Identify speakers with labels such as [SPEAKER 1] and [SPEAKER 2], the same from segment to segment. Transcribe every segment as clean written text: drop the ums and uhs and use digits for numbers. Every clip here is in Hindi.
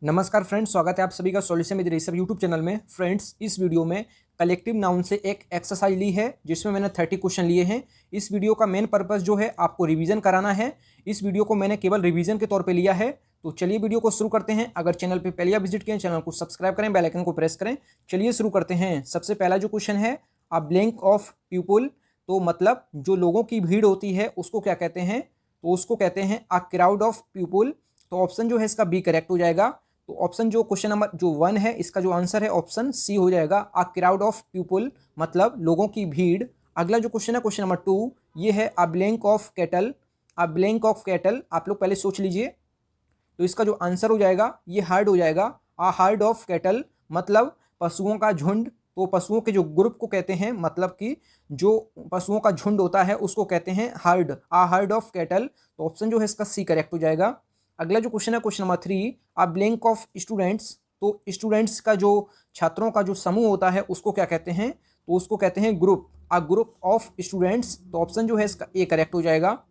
[SPEAKER 1] नमस्कार फ्रेंड्स, स्वागत है आप सभी का solution with Rishabh YouTube channel में। फ्रेंड्स, इस वीडियो में कलेक्टिव नाउन से एक एक्सरसाइज ली है जिसमें मैंने 30 क्वेश्चन लिए हैं। इस वीडियो का मेन पर्पस जो है आपको रिवीजन कराना है। इस वीडियो को मैंने केवल रिवीजन के तौर पे लिया है। तो चलिए वीडियो को शुरू करते हैं। अगर चैनल पर पहले विजिट किए, चैनल को सब्सक्राइब करें, बेल आइकन को प्रेस करें। चलिए शुरू करते हैं। सबसे पहला जो क्वेश्चन है, अ ब्लैंक ऑफ पीपुल, तो मतलब जो लोगों की भीड़ होती है उसको क्या कहते हैं? तो उसको कहते हैं अ क्राउड ऑफ पीपुल। तो ऑप्शन जो है इसका बी करेक्ट हो जाएगा। तो ऑप्शन जो क्वेश्चन नंबर जो 1 है, इसका जो आंसर है ऑप्शन सी हो जाएगा, अ क्राउड ऑफ पीपुल मतलब लोगों की भीड़। अगला जो क्वेश्चन है क्वेश्चन नंबर 2, ये है a blank of cattle. A blank of cattle आप लोग पहले सोच लीजिए। तो इसका जो आंसर हो जाएगा ये हर्ड हो जाएगा। अ हर्ड ऑफ कैटल मतलब पशुओं का झुंड। तो पशुओं के जो ग्रुप को कहते हैं, मतलब कि जो पशुओं का झुंड होता है उसको कहते हैं heard. A herd of cattle. तो ऑप्शन जो है इसका सी करेक्ट हो जाएगा। अगला जो क्वेश्चन है question number 3, a blank of students. तो स्टूडेंट्स का जो छात्रों का जो समूह होता है उसको क्या कहते हैं? तो उसको कहते हैं group. A group of students. तो ऑप्शन जो है इसका ए करेक्ट हो जाएगा।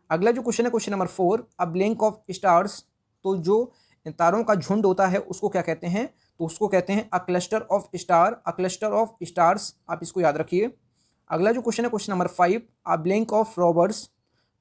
[SPEAKER 1] अगला जो क्वेश्चन है question number 4, a blank of stars. तो जो तारों का झुंड होता है उसको क्या कहते हैं? तो उसको कहते हैं a cluster of star. A cluster of stars, आप इसको याद रखिए। अगला जो क्वेश्चन है question number 5, a blank of robbers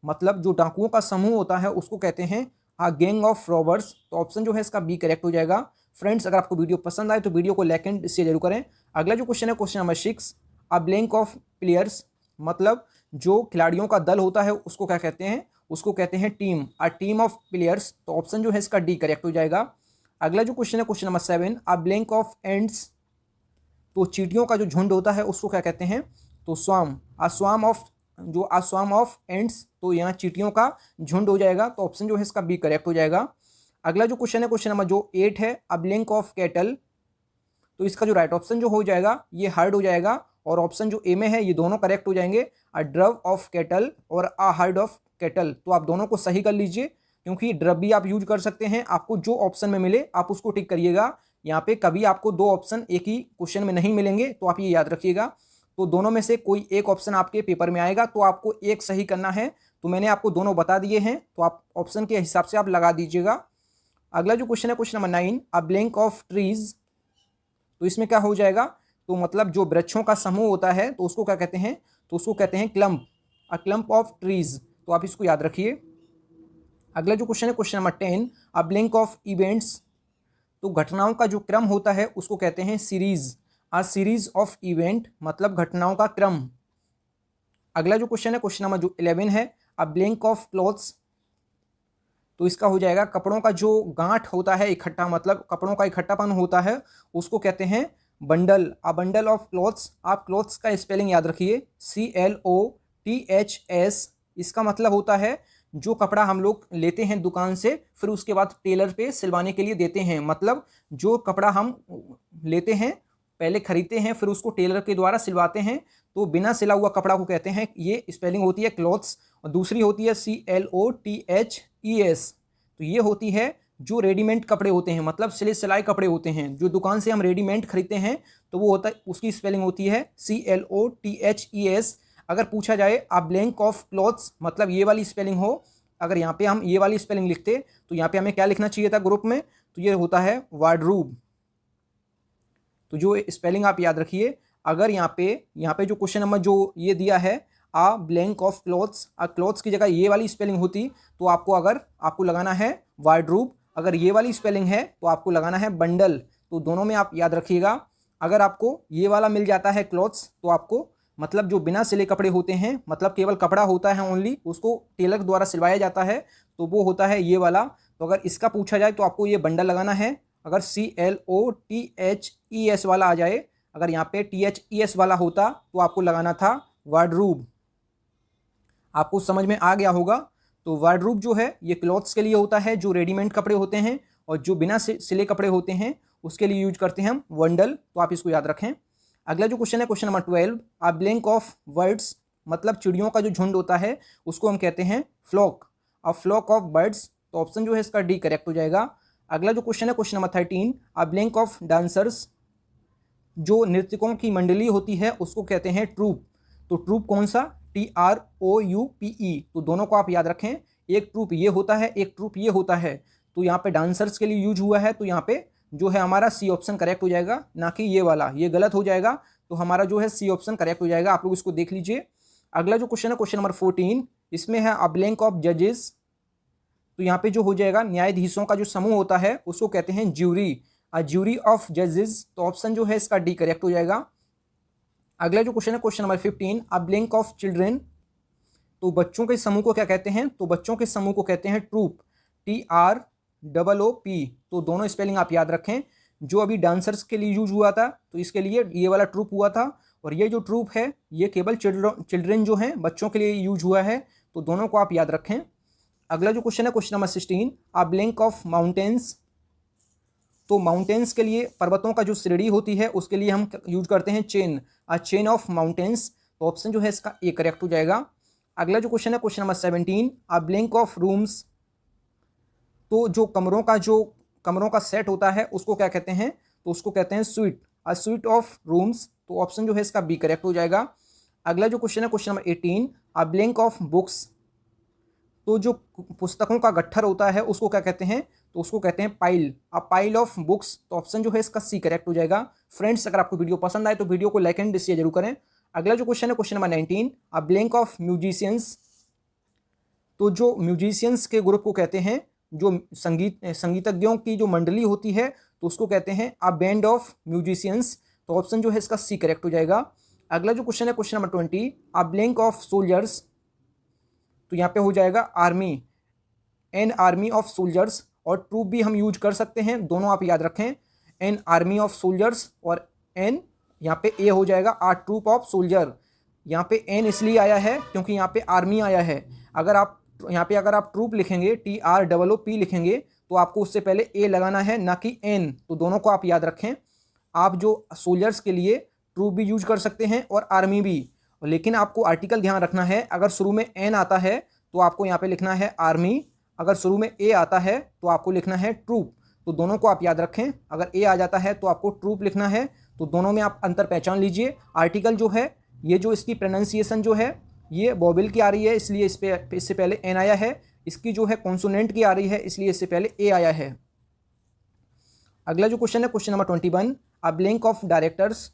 [SPEAKER 1] मतलब जो डाकुओं का समूह होता है उसको कहते हैं अ गैंग ऑफ रॉबर्स। तो ऑप्शन जो है इसका बी करेक्ट हो जाएगा। फ्रेंड्स, अगर आपको वीडियो पसंद आए तो वीडियो को लाइक एंड शेयर जरूर करें। अगला जो क्वेश्चन है question number 6, a blank of players मतलब जो खिलाड़ियों का दल होता है उसको क्या कहते हैं? उसको कहते हैं team. A team of players. तो ऑप्शन जो है इसका डी करेक्ट हो जाएगा। अगला जो क्वेश्चन है question number 7, a blank of ends. तो चींटियों का जो झुंड होता है उसको क्या कहते हैं? तो स्वाम। अस्वाम ऑफ जो अस्वाम ऑफ एंड्स, तो यहाँ चींटियों का झुंड हो जाएगा। तो ऑप्शन जो है इसका बी करेक्ट हो जाएगा। अगला जो क्वेश्चन है क्वेश्चन नंबर जो 8 है, अ ब्लैंक ऑफ कैटल। तो इसका जो राइट ऑप्शन जो हो जाएगा ये हर्ड हो जाएगा, और ऑप्शन जो ए में है ये दोनों करेक्ट हो जाएंगे, अ ड्रव ऑफ कैटल और अ हर्ड ऑफ कैटल। तो आप दोनों को सही कर लीजिए, क्योंकि ड्रव भी आप यूज कर सकते हैं। आपको जो ऑप्शन में मिले आप उसको टिक करिएगा। यहाँ पे कभी आपको दो ऑप्शन एक ही क्वेश्चन में नहीं मिलेंगे, तो आप ये याद रखिएगा। तो दोनों में से कोई एक ऑप्शन आपके पेपर में आएगा, तो आपको एक सही करना है। तो मैंने आपको दोनों बता दिए हैं, तो आप ऑप्शन के हिसाब से आप लगा दीजिएगा। अगला जो क्वेश्चन है question number 9, a blank of trees. तो इसमें क्या हो जाएगा? तो मतलब जो वृक्षों का समूह होता है तो उसको क्या कहते हैं? तो उसको कहते हैं clump. A clump of trees. तो आप इसको याद रखिए। अगला जो क्वेश्चन है question number 10, a blank of events. तो घटनाओं का जो क्रम होता है उसको कहते हैं series. A series of event मतलब घटनाओं का क्रम। अगला जो क्वेश्चन है क्वेश्चन नंबर जो 11 है, अ ब्लैंक ऑफ क्लॉथ्स। तो इसका हो जाएगा कपड़ों का जो गांठ होता है इकट्ठा, मतलब कपड़ों का इकट्ठापन होता है उसको कहते हैं bundle. A bundle of clothes. आप क्लॉथ्स का स्पेलिंग याद रखिए, CLOTHS। इसका मतलब होता है जो कपड़ा हम लोग लेते हैं दुकान से, फिर उसके बाद टेलर पे सिलवाने के लिए देते हैं। मतलब जो कपड़ा हम लेते हैं, पहले खरीदते हैं फिर उसको टेलर के द्वारा सिलवाते हैं, तो बिना सिला हुआ कपड़ा को कहते हैं, ये स्पेलिंग होती है क्लॉथ्स। और दूसरी होती है CLOTHES। तो ये होती है जो रेडीमेड कपड़े होते हैं, मतलब सिले सिलाई कपड़े होते हैं जो दुकान से हम रेडीमेड खरीदते हैं, तो वो होता है, उसकी स्पेलिंग होती है CLOTHES। अगर पूछा जाए आप ब्लैंक ऑफ क्लॉथ्स मतलब ये वाली स्पेलिंग हो, अगर यहाँ पे हम ये वाली स्पेलिंग लिखते तो यहाँ पे हमें क्या लिखना चाहिए था ग्रुप में? तो ये होता है वार्डरूब। तो जो स्पेलिंग आप याद रखिए। अगर यहाँ पे जो क्वेश्चन नंबर जो ये दिया है, a blank of clothes, clothes की जगह ये वाली स्पेलिंग होती तो आपको लगाना है वार्डरूब। अगर ये वाली स्पेलिंग है तो आपको लगाना है बंडल। तो दोनों में आप याद रखिएगा। अगर आपको ये वाला मिल जाता है क्लॉथ्स, तो आपको मतलब जो बिना सिले कपड़े होते हैं, मतलब केवल कपड़ा होता है ओनली, उसको टेलर द्वारा सिलवाया जाता है, तो वो होता है ये वाला। तो अगर इसका पूछा जाए तो आपको ये बंडल लगाना है। अगर CLOTHES वाला आ जाए, अगर यहाँ पे THES वाला होता तो आपको लगाना था वार्डरूब। आपको समझ में आ गया होगा। तो वार्डरूब जो है ये क्लॉथ्स के लिए होता है जो रेडीमेड कपड़े होते हैं, और जो बिना सिले कपड़े होते हैं उसके लिए यूज करते हैं हम वंडल। तो आप इसको याद रखें। अगला जो क्वेश्चन है question number 12, a blank of birds मतलब चिड़ियों का जो झुंड होता है उसको हम कहते हैं flock. A flock of birds. तो ऑप्शन जो है इसका डी करेक्ट हो जाएगा। अगला जो क्वेश्चन है question number 13, a blank of dancers. जो नृत्यकों की मंडली होती है उसको कहते हैं ट्रूप। तो ट्रूप कौन सा? TROUPE। तो दोनों को आप याद रखें। एक ट्रूप ये होता है, एक ट्रूप ये होता है। तो यहाँ पे डांसर्स के लिए यूज हुआ है, तो यहाँ पे जो है हमारा सी ऑप्शन करेक्ट हो जाएगा, ना कि ये वाला, ये गलत हो जाएगा। तो हमारा जो है सी ऑप्शन करेक्ट हो जाएगा। आप लोग इसको देख लीजिए। अगला जो क्वेश्चन है क्वेश्चन नंबर 14, इसमें है अ ब्लैंक ऑफ जजेस। तो यहाँ पे जो हो जाएगा न्यायाधीशों का जो समूह होता है उसको कहते हैं ज्यूरी, अ ज्यूरी ऑफ जजेस। तो ऑप्शन जो है इसका डी करेक्ट हो जाएगा। अगला जो क्वेश्चन है question number 15, a blank of children. तो बच्चों के समूह को क्या कहते हैं? तो बच्चों के समूह को कहते हैं ट्रूप, TROOP। तो दोनों स्पेलिंग आप याद रखें। जो अभी डांसर्स के लिए यूज हुआ था तो इसके लिए ये वाला ट्रूप हुआ था, और ये जो ट्रूप है ये केवल चिल्ड्रन जो हैं बच्चों के लिए यूज हुआ है। तो दोनों को आप याद रखें। अगला जो क्वेश्चन है question number 16, a blank of mountains. तो माउंटेन्स के लिए पर्वतों का जो श्रेणी होती है उसके लिए हम यूज करते हैं chain, a chain of mountains. तो ऑप्शन जो है इसका ए करेक्ट हो जाएगा। अगला जो क्वेश्चन है question number 17, a blank of rooms. तो जो कमरों का सेट होता है उसको क्या कहते हैं? तो उसको कहते हैं sweet, a sweet of rooms. तो ऑप्शन जो है इसका बी करेक्ट हो जाएगा। अगला जो क्वेश्चन है question number 18, a blank of books. तो जो पुस्तकों का गट्ठर होता है उसको क्या कहते हैं? तो उसको कहते हैं pile, a pile of books. तो ऑप्शन जो है इसका सी करेक्ट हो जाएगा। फ्रेंड्स, अगर आपको वीडियो पसंद आए तो वीडियो को लाइक एंड डिसलाइक जरूर करें। अगला जो क्वेश्चन है question number 19, a blank of musicians. तो जो म्यूजिशियंस के ग्रुप को कहते हैं, जो संगीतज्ञों की जो मंडली होती है तो उसको कहते हैं अ बैंड ऑफ म्यूजिशियंस। तो ऑप्शन जो है इसका सी करेक्ट हो जाएगा। अगला जो क्वेश्चन है question number 20, a blank of soldiers. तो यहाँ पे हो जाएगा army, an army of soldiers. और ट्रूप भी हम यूज कर सकते हैं, दोनों आप याद रखें, एन आर्मी ऑफ सोल्जर्स और एन यहाँ पे ए हो जाएगा आ ट्रूप ऑफ सोल्जर। यहाँ पे एन इसलिए आया है क्योंकि यहाँ पे आर्मी आया है। अगर आप यहाँ पे अगर आप ट्रूप लिखेंगे TROOP लिखेंगे तो आपको उससे पहले ए लगाना है, ना कि एन। तो दोनों को आप याद रखें। आप जो सोल्जर्स के लिए ट्रूप भी यूज कर सकते हैं और आर्मी भी, लेकिन आपको आर्टिकल ध्यान रखना है। अगर शुरू में एन आता है तो आपको यहाँ पे लिखना है आर्मी, अगर शुरू में ए आता है तो आपको लिखना है ट्रूप। तो दोनों को आप याद रखें। अगर ए आ जाता है तो आपको ट्रूप लिखना है। तो दोनों में आप अंतर पहचान लीजिए। आर्टिकल जो है ये जो इसकी प्रोनाउंसिएशन जो है ये वोवेल की आ रही है, इसलिए इससे पहले एन आया है। इसकी जो है कॉन्सोनेंट की आ रही है, इसलिए इससे पहले ए आया है। अगला जो क्वेश्चन है question number 21, a blank of directors.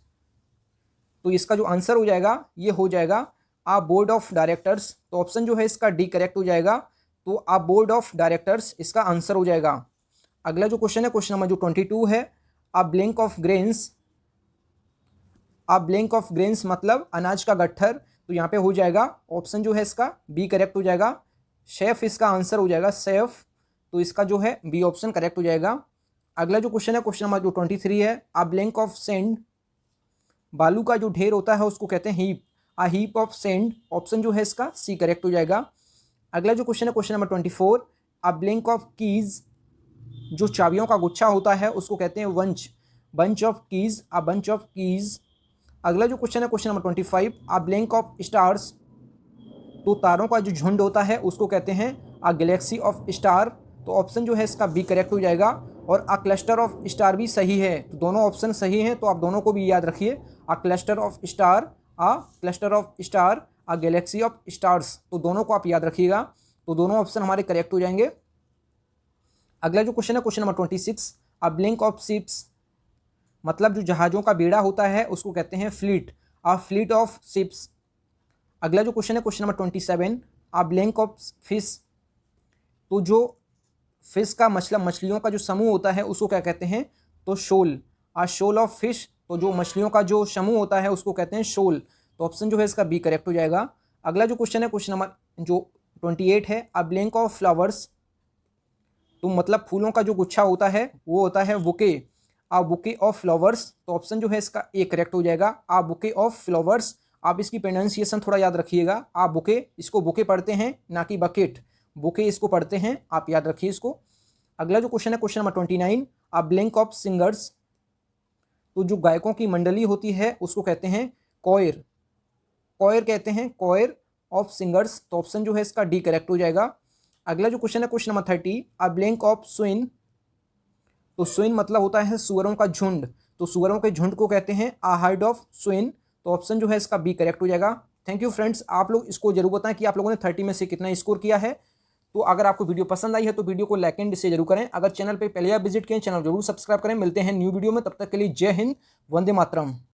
[SPEAKER 1] तो इसका जो आंसर हो जाएगा ये हो जाएगा आ बोर्ड ऑफ डायरेक्टर्स। तो ऑप्शन जो है इसका डी करेक्ट हो जाएगा। तो आ बोर्ड ऑफ डायरेक्टर्स इसका आंसर हो जाएगा। अगला जो क्वेश्चन है क्वेश्चन नंबर जो 22 है, a blank of grains. A blank of grains मतलब अनाज का गट्ठर। तो यहाँ पे हो जाएगा ऑप्शन जो है इसका बी करेक्ट हो जाएगा। शेफ इसका आंसर हो जाएगा, शेफ। तो इसका जो है बी ऑप्शन करेक्ट हो जाएगा। अगला जो क्वेश्चन है क्वेश्चन नंबर जो 23 है, आ ब्लैंक ऑफ सेंड। बालू का जो ढेर होता है उसको कहते हैं heap, a heap of sand. Option जो है इसका सी करेक्ट हो जाएगा। अगला जो क्वेश्चन है question number 24, a blank of keys. जो चाबियों का गुच्छा होता है उसको कहते हैं bunch, bunch of keys, a bunch of keys. अगला जो क्वेश्चन है question number 25, a blank of stars. तो तारों का जो झुंड होता है उसको कहते हैं आ गैलेक्सी ऑफ स्टार। तो ऑप्शन जो है इसका बी करेक्ट हो जाएगा। और आ क्लस्टर ऑफ स्टार भी सही है। तो दोनों ऑप्शन सही हैं, तो आप दोनों को भी याद रखिए। A cluster of star, a cluster of star, a galaxy of stars. तो दोनों को आप याद रखिएगा। तो दोनों ऑप्शन हमारे करेक्ट हो जाएंगे। अगला जो क्वेश्चन है question number 26, a blank of ships. मतलब जो जहाज़ों का बेड़ा होता है उसको कहते हैं fleet, a fleet of ships. अगला जो क्वेश्चन है question number 27, a blank of fish. तो जो फिश का मछलियों का जो समूह होता है उसको क्या कहते हैं? तो शोल, आ शोल ऑफ फिश। तो जो मछलियों का जो समूह होता है उसको कहते हैं शोल। तो ऑप्शन जो है इसका बी करेक्ट हो जाएगा। अगला जो क्वेश्चन है क्वेश्चन नंबर जो 28 है, आ ब्लैंक ऑफ फ्लावर्स। तो मतलब फूलों का जो गुच्छा होता है वो होता है bouquet, a bouquet of flowers. तो ऑप्शन जो है इसका ए करेक्ट हो जाएगा, आ बुके ऑफ फ्लावर्स। आप इसकी प्रोनाउंसिएशन थोड़ा याद रखिएगा। आ बुके, इसको बुके पढ़ते हैं ना कि बकेट, बुके इसको पढ़ते हैं, आप याद रखिए इसको। अगला जो क्वेश्चन है question number 29, a blank of singers. तो जो गायकों की मंडली होती है उसको कहते हैं कोयर, कोयर कहते हैं, कोयर ऑफ सिंगर्स। तो ऑप्शन जो है इसका डी करेक्ट हो जाएगा। अगला जो क्वेश्चन है question number 30, a blank of swine. तो स्विन मतलब होता है सुअरों का झुंड। तो सुअरों के झुंड को कहते हैं आ हर्ड ऑफ स्विन। तो ऑप्शन जो है इसका बी करेक्ट हो जाएगा। थैंक यू फ्रेंड्स, आप लोग इसको जरूर बताएं कि आप लोगों ने 30 में से कितना स्कोर किया है। तो अगर आपको वीडियो पसंद आई है तो वीडियो को लाइक एंड शेयर जरूर करें। अगर चैनल पर पहले आप विजिट करें, चैनल जरूर सब्सक्राइब करें। मिलते हैं न्यू वीडियो में, तब तक के लिए जय हिंद, वंदे मातरम।